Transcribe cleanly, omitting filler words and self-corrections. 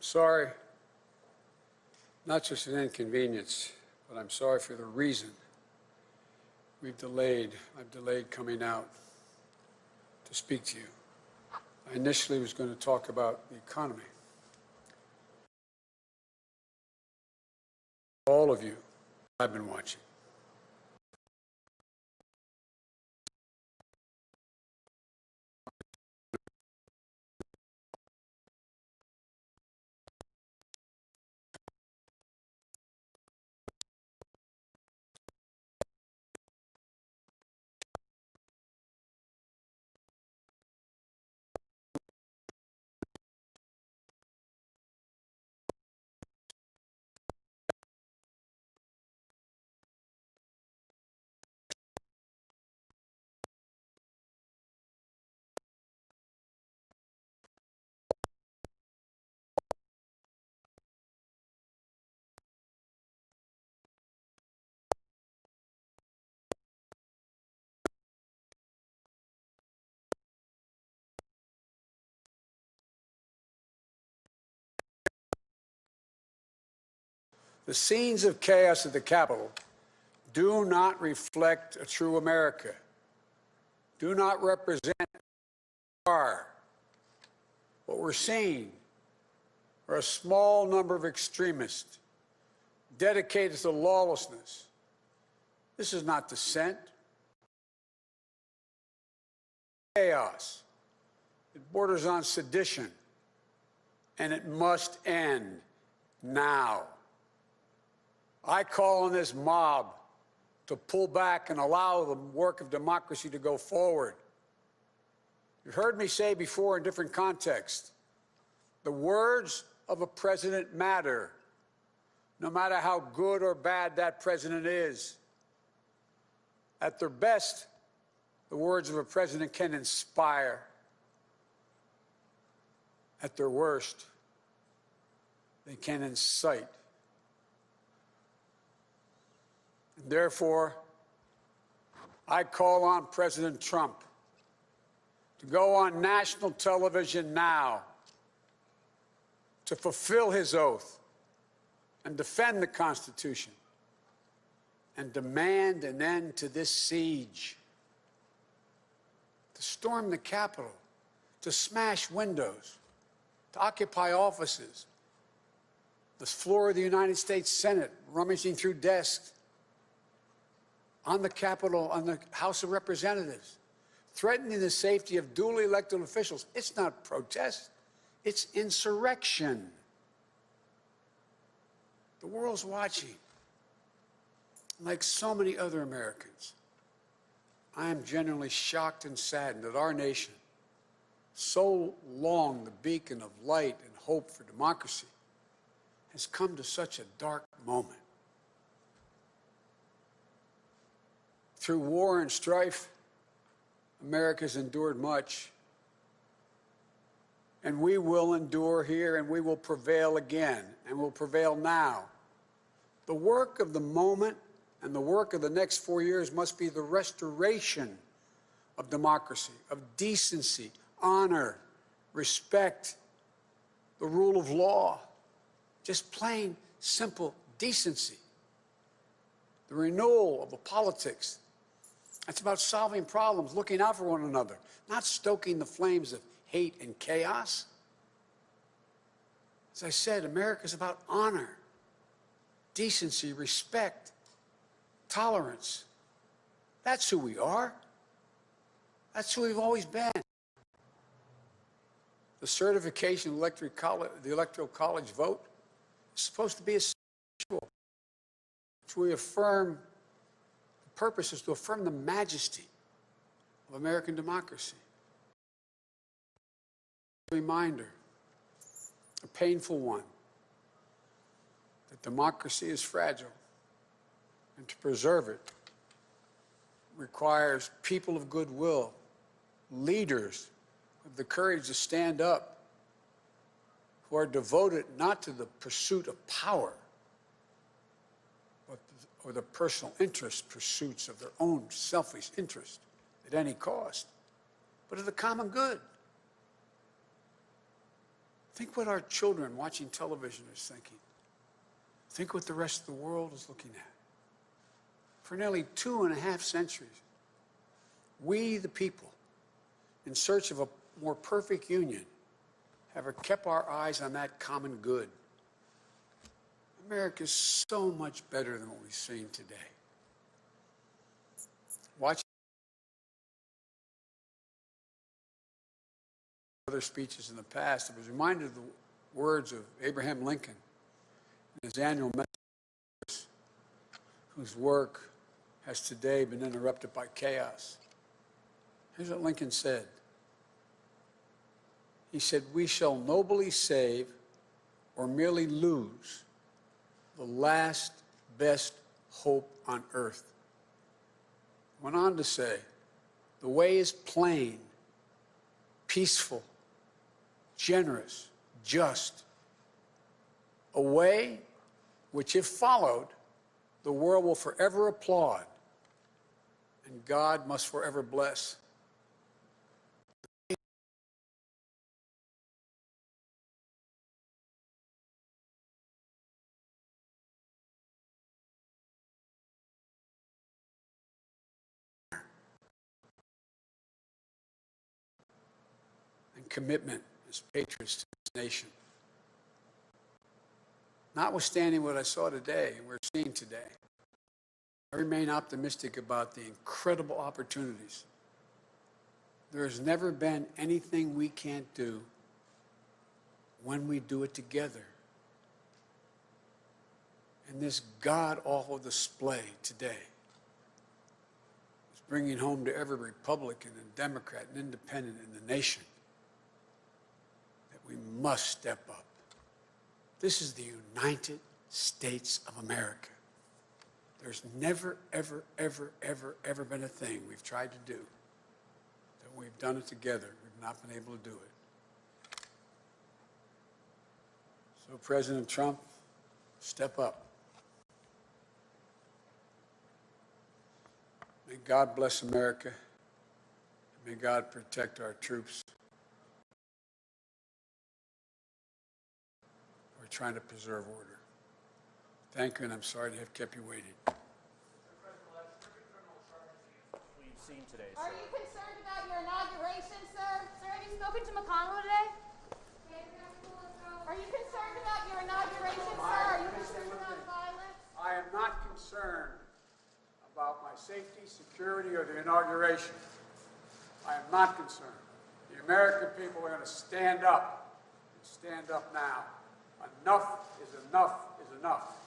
sorry, not just an inconvenience, but I'm sorry for the reason I've delayed coming out to speak to you. I initially was going to talk about the economy. All of you, I've been watching. The scenes of chaos at the Capitol do not reflect a true America, do not represent our. What we're seeing are a small number of extremists dedicated to lawlessness. This is not dissent. Chaos. It borders on sedition, and it must end now. I call on this mob to pull back and allow the work of democracy to go forward. You've heard me say before in different contexts, the words of a president matter, no matter how good or bad that president is. At their best, the words of a president can inspire. At their worst, they can incite. And therefore, I call on President Trump to go on national television now to fulfill his oath and defend the Constitution and demand an end to this siege, to storm the Capitol, to smash windows, to occupy offices, the floor of the United States Senate, rummaging through desks, on the Capitol, on the House of Representatives, threatening the safety of duly elected officials. It's not protest, it's insurrection. The world's watching. Like so many other Americans, I am genuinely shocked and saddened that our nation, so long the beacon of light and hope for democracy, has come to such a dark moment. Through war and strife, America's endured much. And we will endure here, and we will prevail again, and will prevail now. The work of the moment and the work of the next 4 years must be the restoration of democracy, of decency, honor, respect, the rule of law, just plain, simple decency. The renewal of the politics. It's about solving problems, looking out for one another, not stoking the flames of hate and chaos. As I said, America's about honor, decency, respect, tolerance. That's who we are. That's who we've always been. The certification of the Electoral College vote is supposed to be a ritual, which we affirm. The purpose is to affirm the majesty of American democracy. A reminder, a painful one, that democracy is fragile, and to preserve it requires people of goodwill, leaders with the courage to stand up, who are devoted not to the pursuit of power, or the personal interest pursuits of their own selfish interest at any cost, but of the common good. Think what our children watching television is thinking. Think what the rest of the world is looking at. For nearly 2.5 centuries, we, the people, in search of a more perfect union, have kept our eyes on that common good. America is so much better than what we've seen today. Watching other speeches in the past, I was reminded of the words of Abraham Lincoln in his annual message, whose work has today been interrupted by chaos. Here's what Lincoln said. He said, "We shall nobly save or merely lose the last best hope on earth." Went on to say, "The way is plain, peaceful, generous, just, a way which, if followed, the world will forever applaud and God must forever bless." And commitment as patriots to this nation. Notwithstanding what I saw today and we're seeing today, I remain optimistic about the incredible opportunities. There has never been anything we can't do when we do it together. And this god-awful display today is bringing home to every Republican and Democrat and Independent in the nation that we must step up. This is the United States of America. There's never, ever, ever, ever, ever been a thing we've tried to do that we've done it together. We've not been able to do it. So, President Trump, step up. May God bless America. May God protect our troops. We're trying to preserve order. Thank you, and I'm sorry to have kept you waiting. We've seen today, Are you concerned about your inauguration, sir? Sir, have you spoken to McConnell today? Are you concerned about your inauguration, sir? Are you concerned about violence? I am not concerned about my safety, security, or the inauguration. I am not concerned. The American people are going to stand up. Stand up now. Enough is enough is enough.